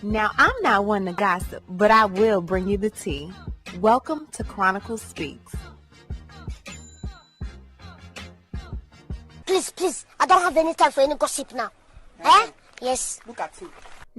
Now, I'm not one to gossip, but I will bring you the tea. Welcome to Chronicle Speaks. Please, I don't have any time for any gossip now. Eh? Yes. Look at you.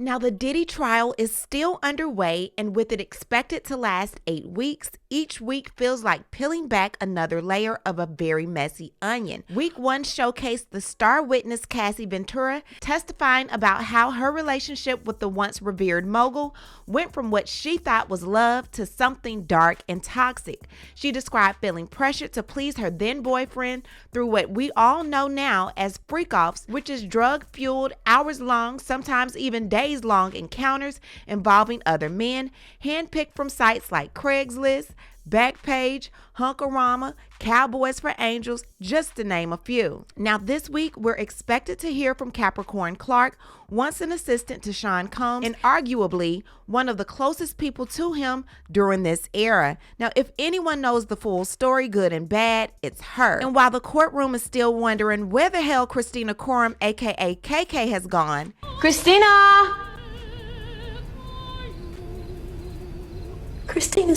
Now, the Diddy trial is still underway, and with it expected to last 8 weeks, each week feels like peeling back another layer of a very messy onion. Week 1 showcased the star witness Cassie Ventura testifying about how her relationship with the once revered mogul went from what she thought was love to something dark and toxic. She described feeling pressured to please her then boyfriend through what we all know now as freak-offs, which is drug-fueled, hours-long, sometimes even days-long encounters involving other men, handpicked from sites like Craigslist, Backpage, Hunkorama, Cowboys for Angels, just to name a few. Now, this week, we're expected to hear from Capricorn Clark, once an assistant to Sean Combs, and arguably one of the closest people to him during this era. Now, if anyone knows the full story, good and bad, it's her. And while the courtroom is still wondering where the hell Christina Coram, aka KK, has gone, Christina's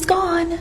gone.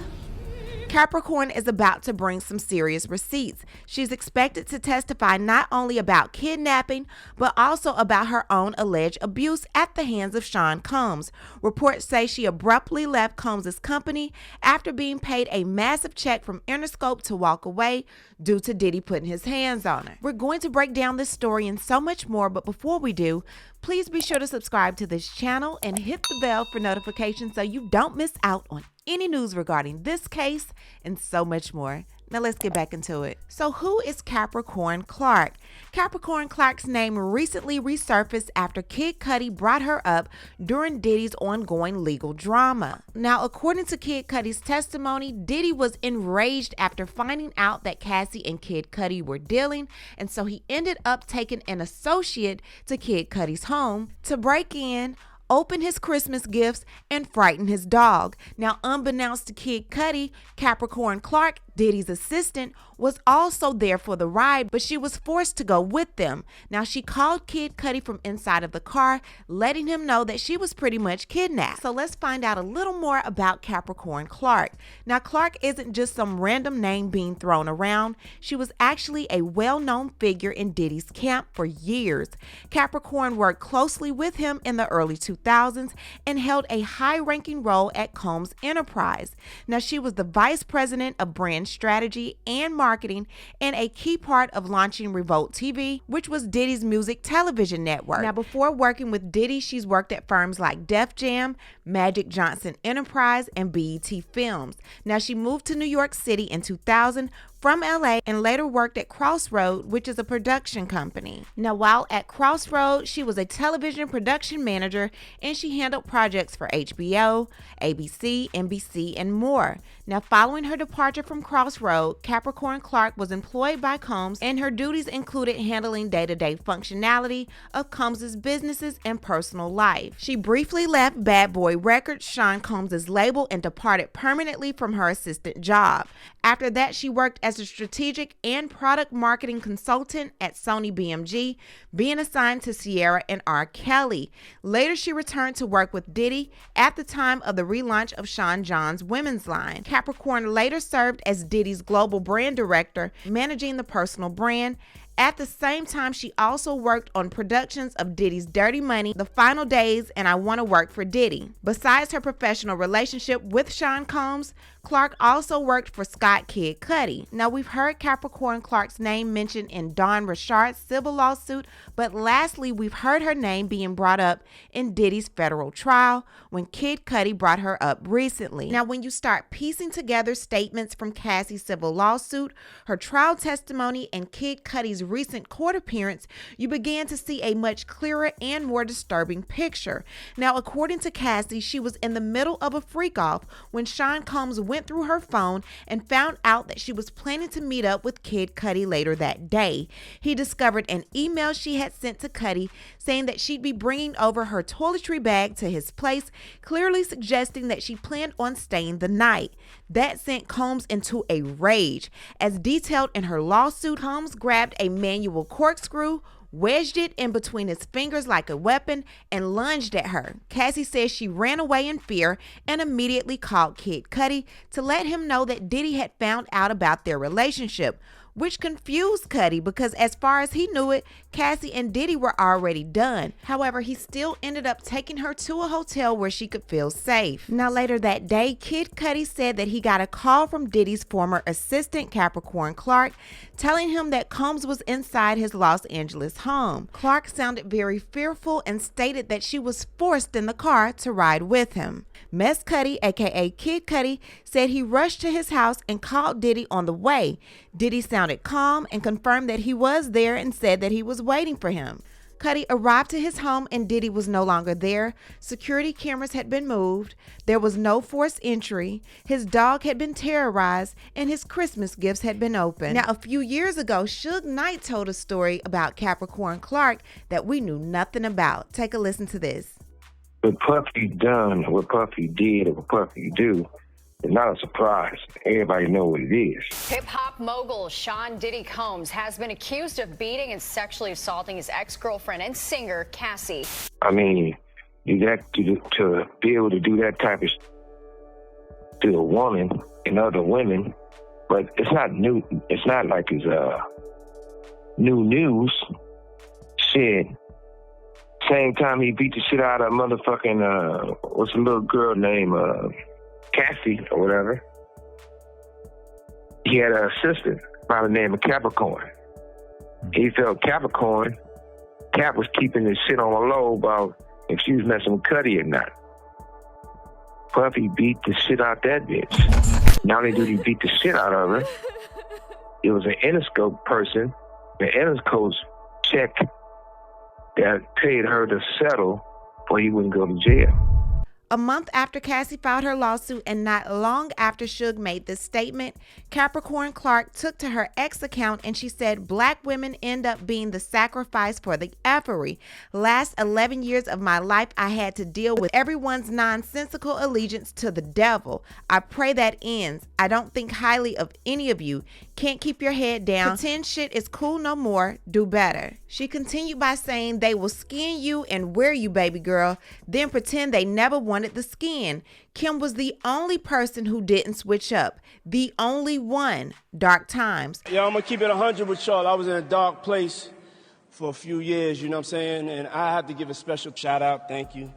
Capricorn is about to bring some serious receipts. She's expected to testify not only about kidnapping, but also about her own alleged abuse at the hands of Sean Combs. Reports say she abruptly left Combs' company after being paid a massive check from Interscope to walk away due to Diddy putting his hands on her. We're going to break down this story and so much more, but before we do, please be sure to subscribe to this channel and hit the bell for notifications so you don't miss out on any news regarding this case and so much more. Now let's get back into it. So who is Capricorn Clark? Capricorn Clark's name recently resurfaced after Kid Cudi brought her up during Diddy's ongoing legal drama. Now, according to Kid Cudi's testimony, Diddy was enraged after finding out that Cassie and Kid Cudi were dealing, and so he ended up taking an associate to Kid Cudi's home to break in, open his Christmas gifts, and frighten his dog. Now, unbeknownst to Kid Cudi, Capricorn Clark, Diddy's assistant, was also there for the ride, but she was forced to go with them. Now, she called Kid Cudi from inside of the car, letting him know that she was pretty much kidnapped. So let's find out a little more about Capricorn Clark. Now, Clark isn't just some random name being thrown around. She was actually a well-known figure in Diddy's camp for years. Capricorn worked closely with him in the early 2000s and held a high-ranking role at Combs Enterprise. Now, she was the vice president of brand strategy and marketing and a key part of launching Revolt TV, which was Diddy's music television network. Now, before working with Diddy, she's worked at firms like Def Jam, Magic Johnson Enterprise, and BET Films. Now, she moved to New York City in 2000 from LA and later worked at Crossroad, which is a production company. Now, while at Crossroad, she was a television production manager and she handled projects for HBO, ABC, NBC, and more. Now, following her departure from Crossroad, Capricorn Clark was employed by Combs, and her duties included handling day-to-day functionality of Combs' businesses and personal life. She briefly left Bad Boy Records, Sean Combs' label, and departed permanently from her assistant job. After that, she worked as a strategic and product marketing consultant at Sony BMG, being assigned to Sierra and R. Kelly. Later, she returned to work with Diddy at the time of the relaunch of Sean John's women's line. Capricorn later served as Diddy's global brand director, managing the personal brand. At the same time, she also worked on productions of Diddy's Dirty Money, The Final Days, and I Want to Work for Diddy. Besides her professional relationship with Sean Combs, Clark also worked for Scott Kid Cudi. Now, we've heard Capricorn Clark's name mentioned in Dawn Richard's civil lawsuit, but lastly, we've heard her name being brought up in Diddy's federal trial when Kid Cudi brought her up recently. Now, when you start piecing together statements from Cassie's civil lawsuit, her trial testimony, and Kid Cudi's recent court appearance, you began to see a much clearer and more disturbing picture. Now, according to Cassie, she was in the middle of a freak-off when Sean Combs went through her phone and found out that she was planning to meet up with Kid Cudi later that day. He discovered an email she had sent to Cudi saying that she'd be bringing over her toiletry bag to his place, clearly suggesting that she planned on staying the night. That sent Combs into a rage. As detailed in her lawsuit, Combs grabbed a manual corkscrew, wedged it in between his fingers like a weapon, and lunged at her. Cassie says she ran away in fear and immediately called Kid Cudi to let him know that Diddy had found out about their relationship, which confused Cudi because as far as he knew it, Cassie and Diddy were already done. However, he still ended up taking her to a hotel where she could feel safe. Now later that day, Kid Cudi said that he got a call from Diddy's former assistant, Capricorn Clark, telling him that Combs was inside his Los Angeles home. Clark sounded very fearful and stated that she was forced in the car to ride with him. Mess Cudi, aka Kid Cudi, said he rushed to his house and called Diddy on the way. Diddy sounded calm and confirmed that he was there and said that he was waiting for him. Cudi arrived to his home and Diddy was no longer there. Security cameras had been moved. There was no forced entry. His dog had been terrorized and his Christmas gifts had been opened. Now, a few years ago, Suge Knight told a story about Capricorn Clark that we knew nothing about. Take a listen to this. What Puffy done, what Puffy did, or what Puffy do, it's not a surprise. Everybody know what it is. Hip-hop mogul Sean Diddy Combs has been accused of beating and sexually assaulting his ex-girlfriend and singer, Cassie. I mean, you got to be able to do that type of to a woman and other women, but it's not new. It's not like it's new news. Shit. Same time he beat the shit out of motherfucking, what's the little girl name, Cassie or whatever. He had an assistant by the name of Capricorn. He felt Capricorn, Cap was keeping his shit on the low about if she was messing with Cudi or not. Puffy beat the shit out that bitch. Not only did he beat the shit out of her, it was an Interscope person, the Interscope check that paid her to settle or he wouldn't go to jail. A month after Cassie filed her lawsuit and not long after Suge made this statement, Capricorn Clark took to her ex account and she said black women end up being the sacrifice for the effery. Last 11 years of my life, I had to deal with everyone's nonsensical allegiance to the devil. I pray that ends. I don't think highly of any of you. Can't keep your head down. Pretend shit is cool no more. Do better. She continued by saying they will skin you and wear you, baby girl, then pretend they never wanted the skin. Kim was the only person who didn't switch up. The only one. Dark times. Yeah, I'm gonna keep it 100 with y'all. I was in a dark place for a few years, you know what I'm saying? And I have to give a special shout out, thank you,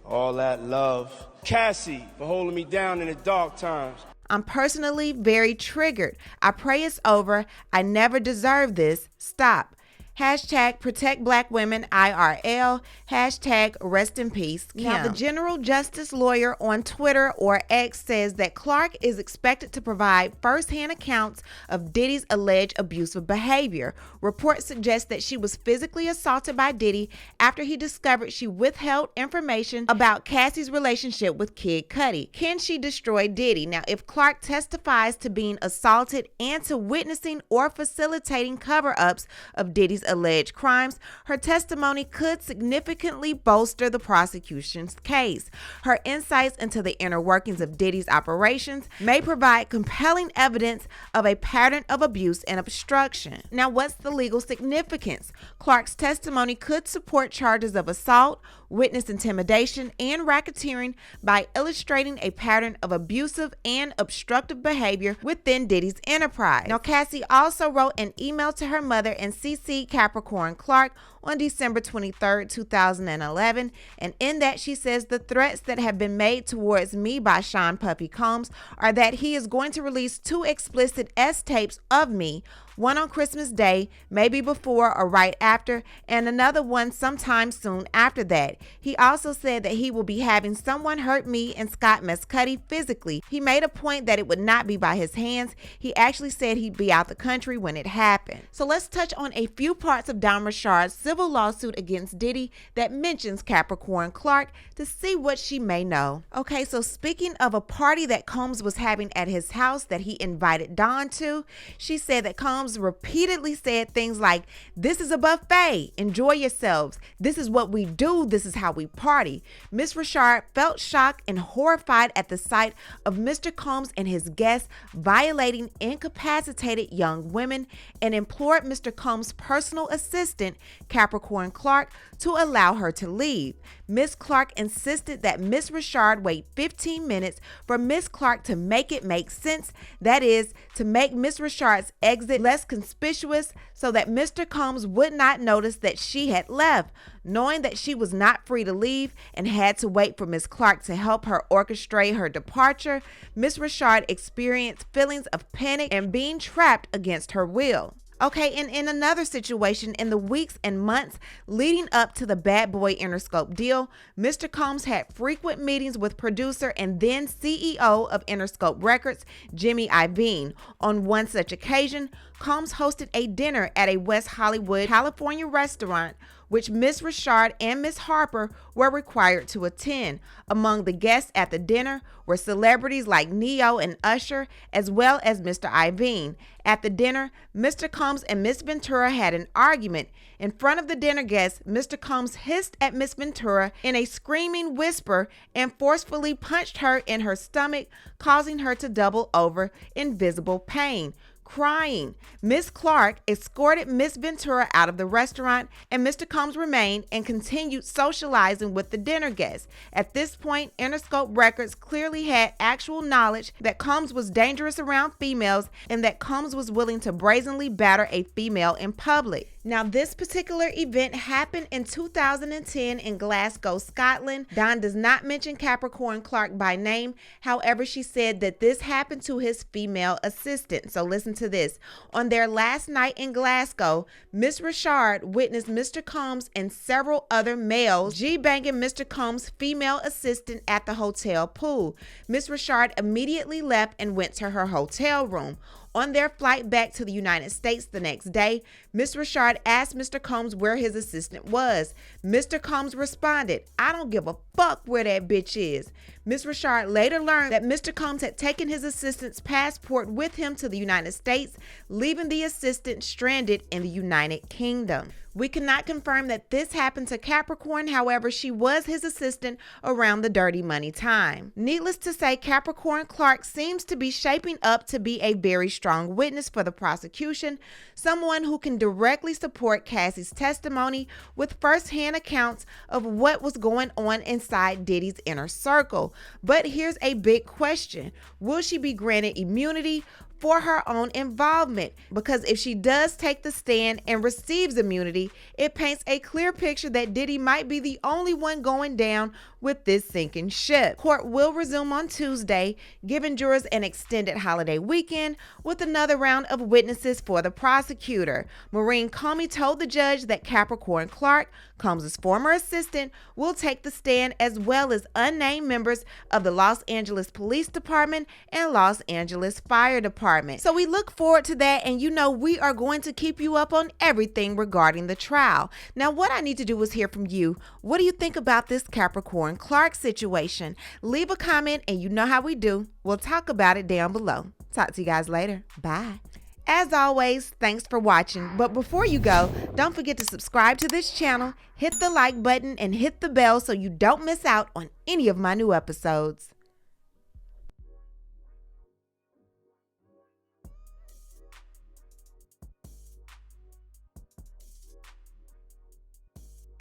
all that love. Cassie for holding me down in the dark times. I'm personally very triggered. I pray it's over. I never deserved this. Stop. Hashtag protect black women IRL. Hashtag rest in peace, Kim. Now, the general justice lawyer on Twitter or X says that Clark is expected to provide firsthand accounts of Diddy's alleged abusive behavior. Reports suggest that she was physically assaulted by Diddy after he discovered she withheld information about Cassie's relationship with Kid Cudi. Can she destroy Diddy? Now, if Clark testifies to being assaulted and to witnessing or facilitating cover-ups of Diddy's alleged crimes, her testimony could significantly bolster the prosecution's case. Her insights into the inner workings of Diddy's operations may provide compelling evidence of a pattern of abuse and obstruction. Now, what's the legal significance? Clark's testimony could support charges of assault, witness intimidation, and racketeering by illustrating a pattern of abusive and obstructive behavior within Diddy's enterprise. Now, Cassie also wrote an email to her mother and CC'd Capricorn Clark on December 23, 2011, and in that she says the threats that have been made towards me by Sean Puffy Combs are that he is going to release 2 explicit S-tapes of me, one on Christmas Day, maybe before or right after, and another one sometime soon after that. He also said that he will be having someone hurt me and Scott Mescudi physically. He made a point that it would not be by his hands. He actually said he'd be out the country when it happened. So let's touch on a few parts of Don Richard's civil lawsuit against Diddy that mentions Capricorn Clark to see what she may know. Okay, so speaking of a party that Combs was having at his house that he invited Don to, she said that Combs repeatedly said things like, "This is a buffet, enjoy yourselves, this is what we do, this is how we party." Miss Richard felt shocked and horrified at the sight of Mr. Combs and his guests violating incapacitated young women and implored Mr. Combs' personal assistant, Capricorn Clark to allow her to leave. Miss Clark insisted that Miss Richard wait 15 minutes for Miss Clark to make it make sense. That is, to make Miss Richard's exit less conspicuous so that Mr. Combs would not notice that she had left. Knowing that she was not free to leave and had to wait for Miss Clark to help her orchestrate her departure, Miss Richard experienced feelings of panic and being trapped against her will. Okay, and in another situation, in the weeks and months leading up to the Bad Boy Interscope deal, Mr. Combs had frequent meetings with producer and then CEO of Interscope Records, Jimmy Iovine. On one such occasion, Combs hosted a dinner at a West Hollywood, California restaurant, which Miss Richard and Miss Harper were required to attend. Among the guests at the dinner were celebrities like Neo and Usher, as well as Mr. Iovine. At the dinner, Mr. Combs and Miss Ventura had an argument. In front of the dinner guests, Mr. Combs hissed at Miss Ventura in a screaming whisper and forcefully punched her in her stomach, causing her to double over in visible pain. Crying, Miss Clark escorted Miss Ventura out of the restaurant, and Mr. Combs remained and continued socializing with the dinner guests. At this point, Interscope Records clearly had actual knowledge that Combs was dangerous around females and that Combs was willing to brazenly batter a female in public. Now, this particular event happened in 2010 in Glasgow, Scotland. Dawn does not mention Capricorn Clark by name. However, she said that this happened to his female assistant. So listen to this. On their last night in Glasgow, Miss Richard witnessed Mr. Combs and several other males G-banging Mr. Combs' female assistant at the hotel pool. Miss Richard immediately left and went to her hotel room. On their flight back to the United States the next day, Miss Richard asked Mr. Combs where his assistant was. Mr. Combs responded, "I don't give a fuck where that bitch is." Miss Richard later learned that Mr. Combs had taken his assistant's passport with him to the United States, leaving the assistant stranded in the United Kingdom. We cannot confirm that this happened to Capricorn, however, she was his assistant around the Dirty Money time. Needless to say, Capricorn Clark seems to be shaping up to be a very strong witness for the prosecution, someone who can directly support Cassie's testimony with first-hand accounts of what was going on inside Diddy's inner circle. But here's a big question. Will she be granted immunity for her own involvement? Because if she does take the stand and receives immunity, it paints a clear picture that Diddy might be the only one going down with this sinking ship. Court will resume on Tuesday, giving jurors an extended holiday weekend with another round of witnesses for the prosecutor. Maureen Comey told the judge that Capricorn Clark, Combs' former assistant, will take the stand, as well as unnamed members of the Los Angeles Police Department and Los Angeles Fire Department. So we look forward to that, and you know we are going to keep you up on everything regarding the trial. Now, what I need to do is hear from you. What do you think about this Capricorn Clark situation? Leave a comment, and you know how we do. We'll talk about it down below. Talk to you guys later. Bye. As always, thanks for watching. But before you go, don't forget to subscribe to this channel, hit the like button, and hit the bell so you don't miss out on any of my new episodes.